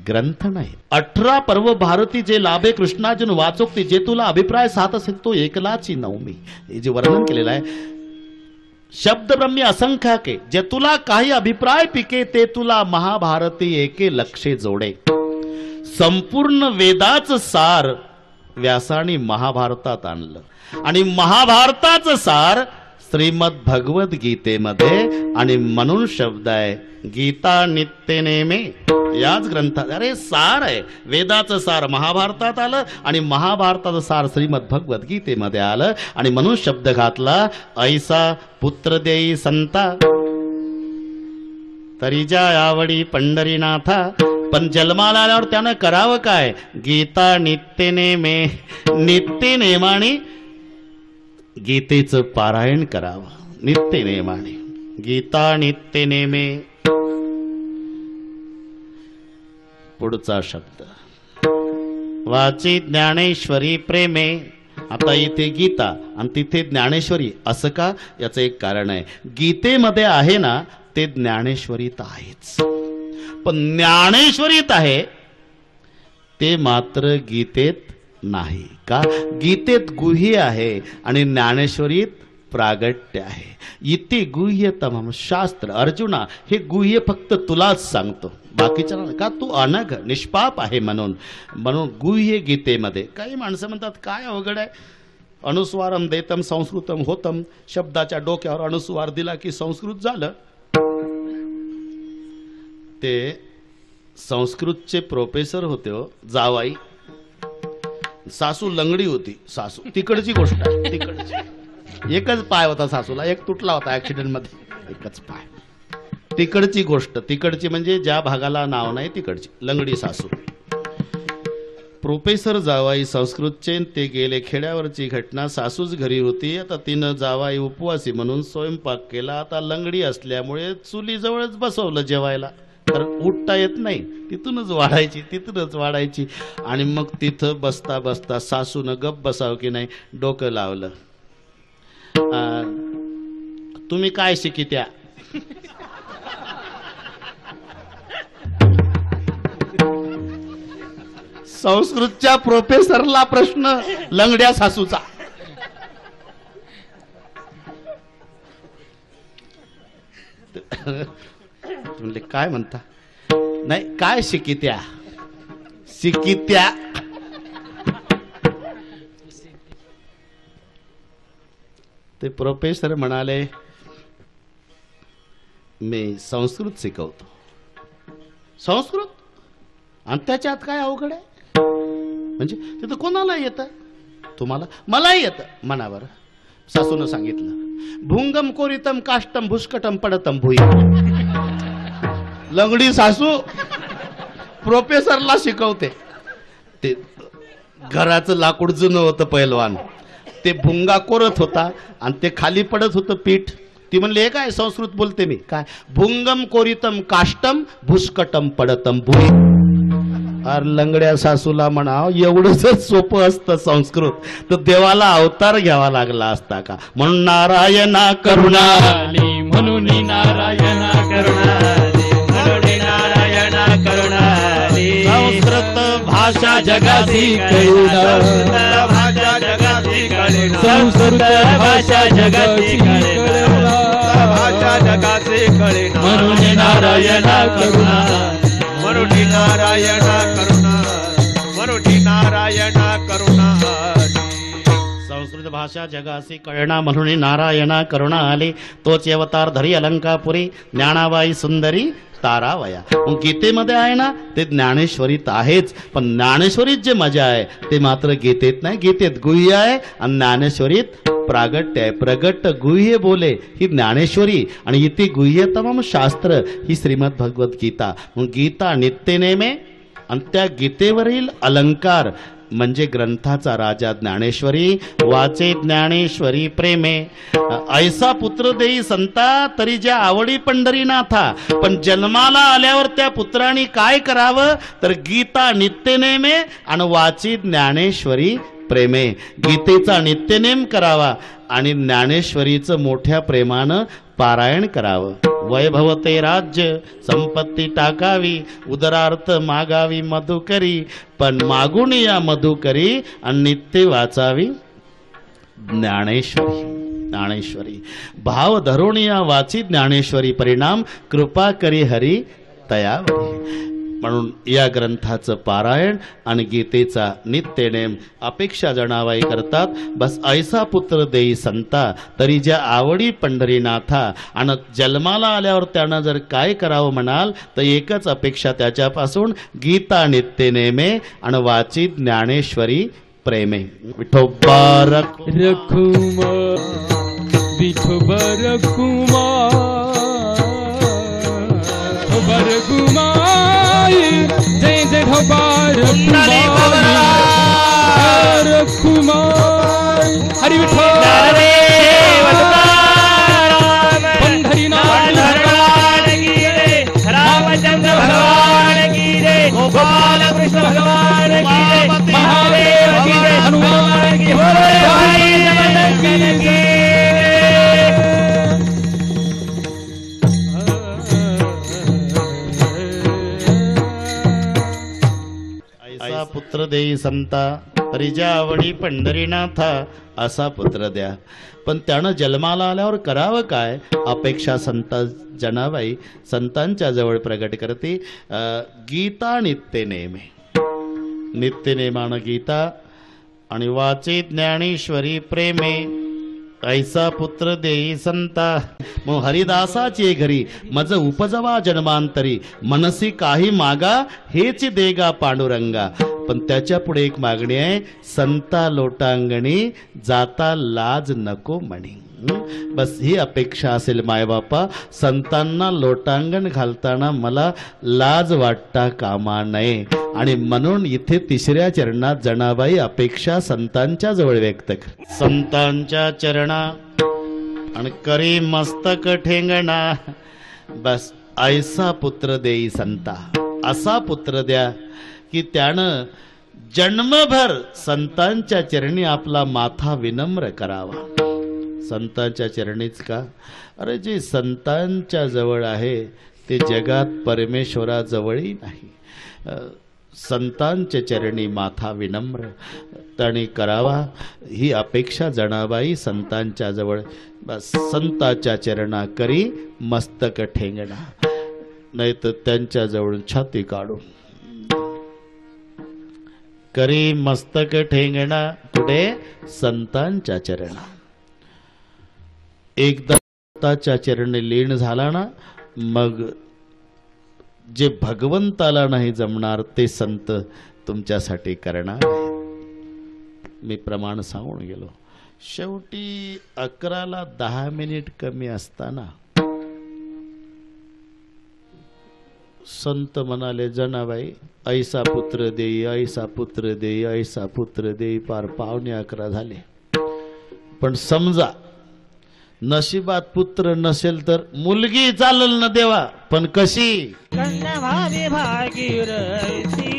Speaker 1: ग्रंथ नाही. 18 पर्व भारती जे लाभे कृष्णार्जुन वाचोक्ती जे तुला अभिप्राय साथ असेल तो एकलाची नवमी. हे जे वर्णन केलेलं आहे शब्द ब्रह्मी असंख्याके जे तुला काही अभिप्राय पिके ते तुला महाभारती एके लक्षे जोडे. संपूर्ण वेदाचं सार व्यासाने महाभारतात आणलं आणि महाभारताचं सार श्रीमद भगवद गीतेमध्ये. आणि म्हणून शब्द आहे गीता नित्य नेमे. याच ग्रंथात अरे सार आहे. वेदाचं सार महाभारतात आलं आणि महाभारताचं सार श्रीमद भगवद गीतेमध्ये आलं. आणि म्हणून शब्द घातला ऐसा पुत्र देई संता तरी जा आवडी पंढरीनाथा. पण जन्माला आल्यावर त्यानं करावं काय. गीता नित्य नेमे. नित्य नेमाने गीतेचं पारायण करावं. नित्य नेमाने. गीता नित्य नेमे. पुढचा शब्द वाची ज्ञानेश्वरी प्रेमे. आता इथे गीता आणि तिथे ज्ञानेश्वरी असं का. याचं एक कारण आहे. गीतेमध्ये आहे ना ते ज्ञानेश्वरीत आहेच पण ज्ञानेश्वरीत आहे ते मात्र गीतेत नाही का. गीतेत गुह्य आहे आणि ज्ञानेश्वरीत प्रागट्य आहे. इथे गुह्यतम शास्त्र. अर्जुना हे गुह्य फक्त तुलाच सांगतो बाकीच्या का. तू अनघ निष्पाप आहे म्हणून. म्हणून गुह्य गीतेमध्ये. काही माणसं म्हणतात काय अवघड आहे. अनुस्वारम देतम संस्कृतम होतम. शब्दाच्या डोक्यावर अनुस्वार दिला की संस्कृत झालं. ते संस्कृतचे प्रोफेसर होते हो जावाई. सासू लंगडी होती. सासू तिकडची गोष्ट आहे. तिकडची एकच पाय होता सासूला. एक तुटला होता ऍक्सिडेंट मध्ये. एकच पाय. तिकडची गोष्ट. तिकडची म्हणजे ज्या भागाला नाव नाही तिकडची. लंगडी सासू. प्रोफेसर जावाई संस्कृतचे. ते गेले खेड्यावरची घटना. सासूच घरी होती. आता तिनं जावाई उपवासी म्हणून स्वयंपाक केला. आता लंगडी असल्यामुळे चुलीजवळच बसवलं जेवायला. तर उठता येत नाही. तिथूनच वाढायची तिथूनच वाढायची. आणि मग तिथं बसता बसता सासूनं गप बसावं की नाही डोकं लावलं. तुम्ही काय शिकित्या. संस्कृतच्या प्रोफेसरला प्रश्न लंगड्या सासूचा. म्हणले काय म्हणता. नाही काय शिकित्या. शिकित्या. ते प्रोफेसर म्हणाले मी संस्कृत शिकवतो. संस्कृत आणि त्याच्यात काय अवघड आहे. म्हणजे तिथं कोणाला येतं. तुम्हाला. मलाही येतं. मनावर. सासूनं सांगितलं भुंगम कोरितम काष्टम भुस्कटम पडतम भुई. लंगडी सासू प्रोफेसरला शिकवते. ते घराचं लाकूड जुनं होतं पैलवान, ते भुंगा कोरत होता आणि ते खाली पडत होतं पीठ. ती म्हणले हे काय संस्कृत बोलते मी, काय भुंगम कोरितम काष्टम भुसकटम पडतम भुई. अरे लंगड्या सासूला म्हणाव एवढं जर सोपं असतं संस्कृत तर देवाला अवतार घ्यावा लागला असता का. म्हणून नारायणा करुणाली,
Speaker 3: म्हणून नारायणा करुणाली, म्हणून नारायणा करुणाली.
Speaker 1: संस्कृत भाषा जगाची
Speaker 3: कळीना, संस्कृत भाषा जगाची कळीना, संस्कृत भाषा जगाची कळीना, भाषा जगाची कळीना. म्हणून नारायणा करुणा, म्हणून नारायणा करुणा, म्हणून नारायणा करुणा.
Speaker 1: संस्कृत भाषा जगासी कळणा म्हणून नारायणा करुणा आली. तोच अवतार धरी अलंकापुरी, ज्ञानाबाई सुंदरी तारावया. मग गीतेमध्ये आहे ना ते ज्ञानेश्वरीत आहेच, पण ज्ञानेश्वरीत जे मजा आहे ते मात्र गीतेत नाही. गीतेत गुह्य आहे आणि ज्ञानेश्वरीत प्रागट्य आहे. प्रगट गुह्य बोले ही ज्ञानेश्वरी आणि इथे गुह्यतमम शास्त्र ही श्रीमद भगवत गीता. मग गीता नित्यनेमे आणि त्या गीतेवरील अलंकार म्हणजे ग्रंथाचा राजा ज्ञानेश्वरी. वाचे ज्ञानेश्वरी प्रेमे, ऐसा पुत्र देई संता तरी ज्या आवडी पंढरीनाथा. पण जन्माला आल्यावर त्या पुत्राने काय करावं तर गीता नित्यनेमे आणि वाची ज्ञानेश्वरी प्रेमे. गीतेचा नित्यनेम करावा आणि ज्ञानेश्वरीचं मोठ्या प्रेमानं पारायण करावं. वैभवते राज्य संपत्ती टाकावी, उदरार्थ मागावी मधुकरी. पण मागून या मधुकरी आणि नित्य वाचावी ज्ञानेश्वरी. ज्ञानेश्वरी भाव धरून या वाची ज्ञानेश्वरी. परिणाम कृपा करी हरी तयावरी. म्हणून या ग्रंथाचं पारायण आणि गीतेचा नित्यनेम अपेक्षा जणावाई करतात. बस ऐसा पुत्र देई संता तरी ज्या आवडी पंढरीनाथा. आणि जन्माला आल्यावर त्यानं जर काय करावं म्हणाल तर एकच अपेक्षा त्याच्यापासून, गीता नित्यनेमे आणि वाची ज्ञानेश्वरी प्रेमे. विठोबा
Speaker 2: रखुमा विठोबा रखुमा जय जय ढोबार कुमार हरि विठ्ठल पंढरीनाथ
Speaker 3: रामचंद्र भगवान की जय, गोपाल कृष्ण भगवान की जय, महादेव की जय, हनुमान की जय.
Speaker 1: ऐसा पुत्र देई संता तरी ज्या आवडी पंढरीनाथा. असा पुत्र द्या. पण त्यानं जन्माला आल्यावर करावं काय अपेक्षा संत जनाबाई संतांच्या जवळ प्रगट करते. गीता नित्यनेमे, नित्यनेमानं गीता आणि वाचे ज्ञानेश्वरी प्रेमे. ऐसा पुत्र देई संता. मग हरिदासाची घरी मज उपजवा जन्मांतरी. मनसी काही मागा हेच देगा पांडुरंगा. पण त्याच्या पुढे एक मागणी आहे, संता लोटांगणी जाता लाज नको म्हणी. बस ही अपेक्षा असेल मायबापा. संतांना लोटांगण घालताना मला लाज वाटता कामा नये. आणि म्हणून इथे तिसऱ्या चरणात जनाबाई अपेक्षा संतांच्या जवळ व्यक्त कर. संतांच्या चरणा आणि करी मस्तक ठेंगणा. बस ऐसा पुत्र देई संता. असा पुत्र द्या की त्यानं जन्मभर संतांच्या चरणी आपला माथा विनम्र करावा. संतांच्या चरणीच का, अरे जे संतांच्या जवळ आहे ते जगात परमेश्वराजवळही नाही. संतांच्या चरणी माथा विनम्र त्याने करावा ही अपेक्षा जनाबाई संतांच्या जवळ. बस संतांच्या चरणा करी मस्तक ठेंगणा. नाही तर त्यांच्या जवळून छाती काढून करी मस्तक ठेंगणा. कुठे संतांच्या चरणा. एकदा संतांच्या चरणी लीन झाला ना मग जे भगवंताला नाही जमणार ते संत तुमच्यासाठी करणार. मी प्रमाण सांगून गेलो. शेवटी 11ला 10 मिनिट कमी असताना संत म्हणाले जनाबाई ऐसा पुत्र देई, ऐसा पुत्र देई, ऐसा पुत्र देई. पार 11:15 झाले. पण समजा नशिबात पुत्र नसेल तर मुलगी चालल न देवा, पण कशी?
Speaker 3: कन्या भावी भागीरथी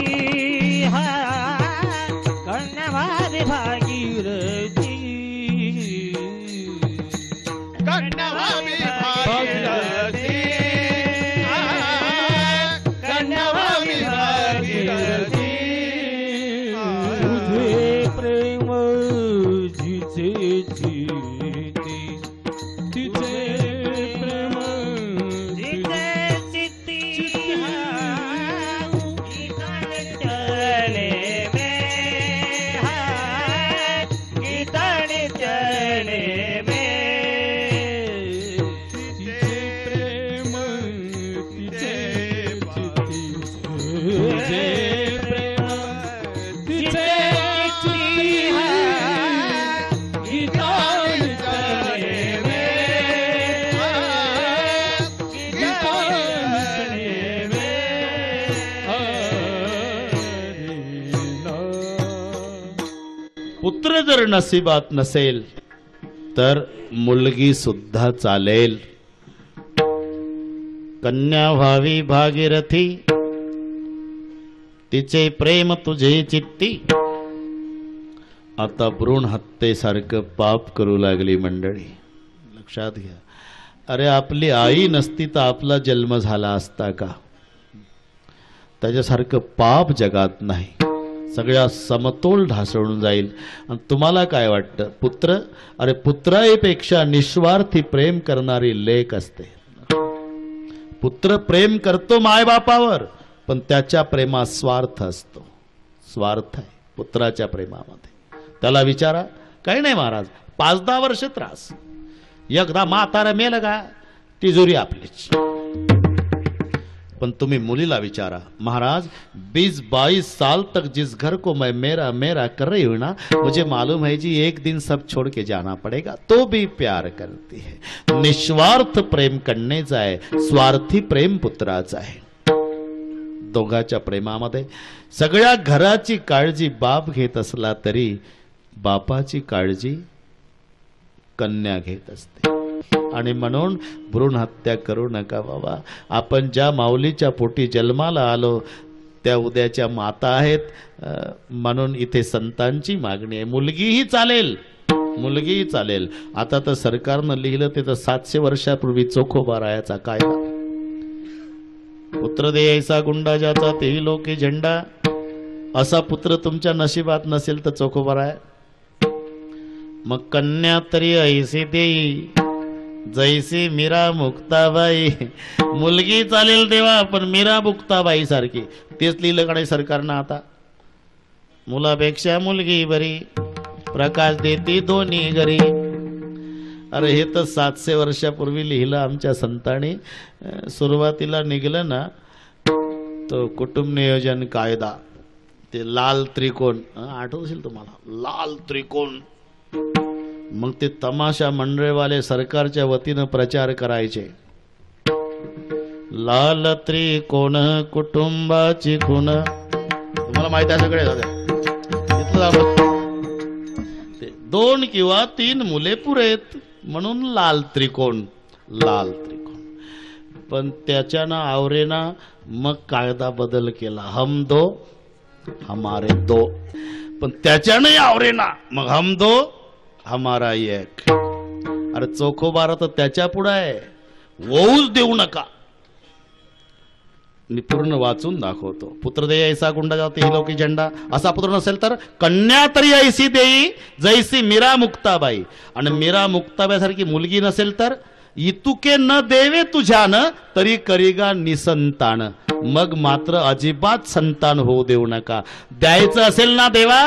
Speaker 3: कन्या भावी भागीरथी कन्या भावी भागीरथी कन्या भावी भागीरथी.
Speaker 2: तुझे प्रेम जिचे चित्ती तिचे प्रेम
Speaker 3: जिथे चित्ती चले में कीर्तन चले में
Speaker 2: तिचे प्रेम तिचे चित्ती तुझे प्रेम तिचे चित्ती गीतान चले में गीतान चले में हरे नाम.
Speaker 1: पुत्र जर नशिबात नसेल तर मुलगी सुद्धा चालेल. कन्या व्हावी भागीरथी तिचे प्रेम तुझे चित्ती. आता भ्रूण हत्येसारखं पाप करू लागली मंडळी. लक्षात घ्या. अरे आपली आई नसती तर आपला जन्म झाला असता का? त्याच्यासारखं पाप जगात नाही. सगळ्या समतोल ढासळून जाईल. आणि तुम्हाला काय वाटतं? पुत्र, अरे पुत्राईपेक्षा निस्वार्थी प्रेम करणारी लेक असते. पुत्र प्रेम करतो मायबापावर, पण त्याच्या प्रेमात स्वार्थ असतो. स्वार्थ आहे पुत्राच्या प्रेमामध्ये. त्याला विचारा, काही नाही महाराज, 5-10 वर्ष त्रास, एकदा म्हातारा मेलं का तिजोरी आपलीच. पण तुम्ही मुलीला विचारा, महाराज 20-22 साल तक जिस घर को मैं मेरा मेरा कर रही हूं ना, मुझे मालूम है जी एक दिन सब छोड़ के जाना पड़ेगा, तो भी प्यार करती है. निस्वार्थ प्रेम कन्येचं आहे, स्वार्थी प्रेम पुत्राचं आहे. दोघाच्या प्रेमामध्ये सगळ्या घराची काळजी बाप घेत असला तरी बापाची काळजी कन्या घेत असते. आणि म्हणून भ्रूण हत्या करू नका बाबा. आपण ज्या माऊलीच्या पोटी जन्माला आलो त्या उद्याच्या माता आहेत. म्हणून इथे संतांची मागणी आहे. मुलगीही चालेल, मुलगीही चालेल. आता तर सरकारनं लिहिलं ते तर 700 वर्षापूर्वी चोखोबा रायाचा कायदा. पुत्र दे ऐसा गुंडा ज्याचा तेही लोके झेंडा. असा पुत्र तुमच्या नशिबात नसेल तर चोखोबा राय. मग कन्या तरी ऐसी देई जैसी मीरा मुक्ताबाई. मुलगी चालेल देवा, पण मीरा मुक्ताबाई सारखी. तेच लिहिलं कडे सरकारनं आता. मुलापेक्षा मुलगी बरी, प्रकाश देती दोन्ही घरी. अरे हे तर 700 वर्षापूर्वी लिहिलं आमच्या संतांनी. सुरुवातीला निघलं ना तो कुटुंब नियोजन कायदा, ते लाल त्रिकोण आठवत असेल तुम्हाला, लाल त्रिकोण. मग ते तमाशा मंडळवाले सरकारच्या वतीनं प्रचार करायचे. लाल त्रिकोण कुटुंबाची खून. तुम्हाला माहिती आहे सगळे ते 2 किंवा 3 मुले पुरेत म्हणून लाल त्रिकोण, लाल त्रिकोण. पण त्याच्यानं आवरेना मग कायदा बदल केला. हम दो हमारे दो. पण त्याच्यानं आवरेना मग हम दो हमारा एक. अरे चोखोबारा तर त्याच्या पुढे आहे. होऊच देऊ नका. मी पूर्ण वाचून दाखवतो. पुत्र दे ऐसा गुंडा जाते ही लोकी झेंडा. असा पुत्र नसेल तर कन्या तरी ऐसी देई जैसी मीरा मुक्ताबाई. आणि मीरा मुक्ताबाई सारखी मुलगी नसेल तर इतुके न देवे तुझ्यान तरी करीगा निसंतान. मग मात्र अजिबात संतान होऊ देऊ नका. द्यायचं असेल ना देवा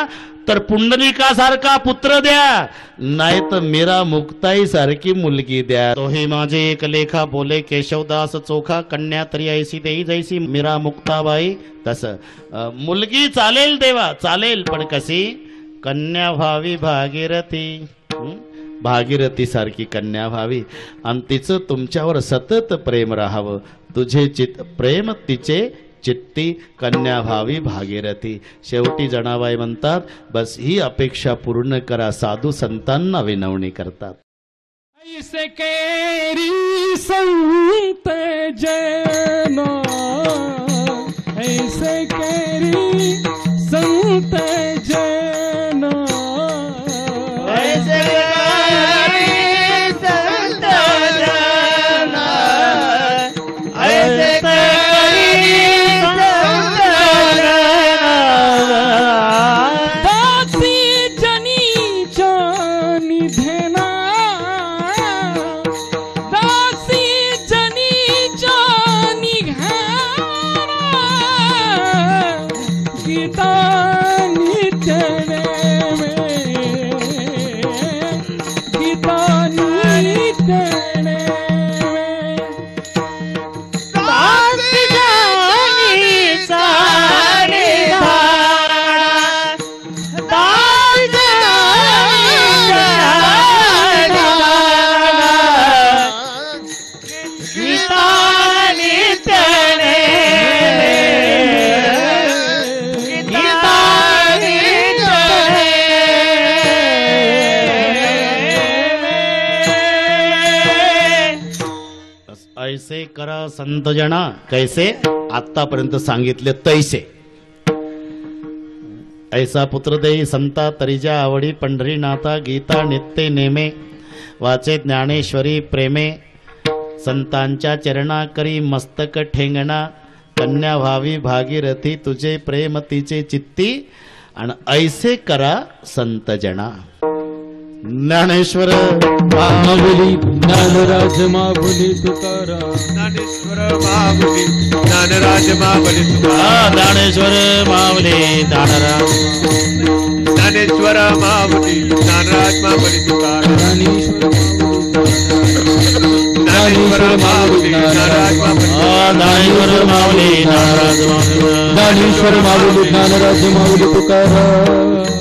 Speaker 1: तर पुंडलिकासारखा पुत्र द्या, नाही तर मीरा मुक्ताई सारखी मुलगी द्या. तो हे माझे एक लेखा बोले केशवदास चोखा. कन्या तरी ऐसी देई जैसी मीरा मुक्ताबाई. तसं मुलगी चालेल देवा, चालेल, पण कशी? कन्या व्हावी भागीरथी. भागीरथी सारखी कन्या व्हावी आणि तिचं तुमच्यावर सतत प्रेम राहावं. तुझे चित प्रेम तिचे चित्ती कन्या भावी भागीरथी. शेवटी जनाबाई म्हणतात, बस ही अपेक्षा पूर्ण करा. साधू संतांना विनवणी करतात.
Speaker 2: ऐसे केरी संत जना, ऐसे केरी संत जना,
Speaker 3: ऐसे केरी संत जना, ऐसे केरी संत जना.
Speaker 2: दासी जनी जानी धेना, दासी जनी जानी घाना, गीता नित्यने में, गीता नित्यने में.
Speaker 3: दासी जानी सारी धारणा, दासी जानी सारी धारणा, गीता नित्यने में, गीता नित्यने में.
Speaker 1: ऐसे करा संत जना. कैसे? आतापर्यंत सांगितले तैसे. ऐसा पुत्र देई संता तरिजा आवडी पंढरीनाथा गीता नित्य नेमे. वाचे ज्ञानेश्वरी प्रेमे संतांच्या चरणा करी मस्तक ठेंगणा. कन्या भावी भागीरथी तुझे प्रेम तिचे चित्ती आणि ऐसे करा संत जना. ज्ञानेश्वर
Speaker 2: माऊली ज्ञानराज माऊली तुकाराम,
Speaker 4: ज्ञानेश्वर माऊली ज्ञानराज माऊली तुकाराम,
Speaker 1: ज्ञानेश्वर माऊली ज्ञानराज,
Speaker 4: ज्ञानेश्वर माऊली ज्ञानराज माऊली तुकाराम, ज्ञानेश्वर माऊली ज्ञानराज माऊली,
Speaker 1: ज्ञानेश्वर माऊली ज्ञानराज,
Speaker 2: ज्ञानेश्वर माऊली ज्ञानराज माऊली तुकाराम.